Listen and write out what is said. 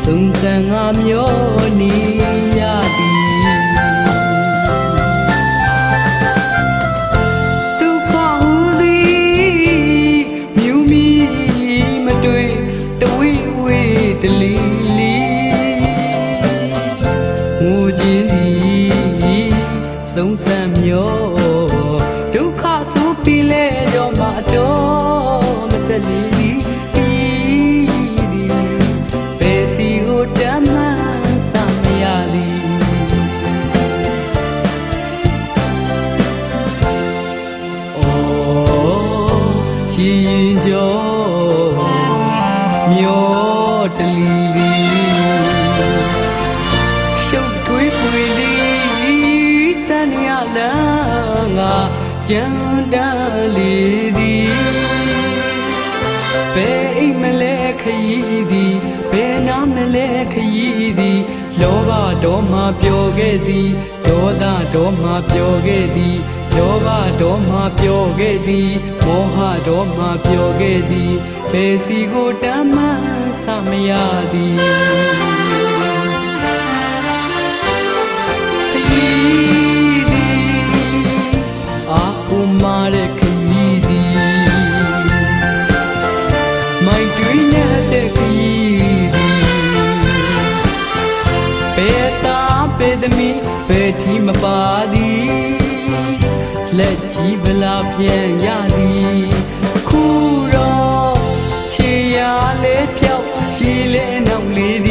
ဆုံးစံငါမျောနေရသည် ခြင်းသည်ဆုံးစံမျိုးဒုက္ခဆိုပြီးလဲကြောင့်မတော်မတလီသည်ဘယ်စီကိုတမ်းမှန်းစမရသည်ချီရင်ကြောမျိုးတလီရှုပ်ထွေးပွေလီတန်ရလန်းငါကြံတန်းလေသည်ဘယ်အိမ်မလဲခရီးသည်ဘယ်နာမလဲခရီးသည်လောဘတော်မှပျော်ခဲ့သည်ဒေါသတော်မှပျော်ခဲ့သည်လောဘတော်မှပျော်ခဲ့သည်မောဟတော်မှပျော်ခဲ့သည်ဘယ်စီကိုတမ်းမှစမရသည်ခရီးသည်အာကူမာတဲ့ခရီးသည်မိုက်တွင်တဲ့ခရီးသည်ဘယ်သားဘယ်သမီးဘယ်ထီမပါသည်လက်ချီဗလာပြန်ရသည်ခုတော့ခြေရလဲဖြောက်ခြေလဲနောက်လေးသည်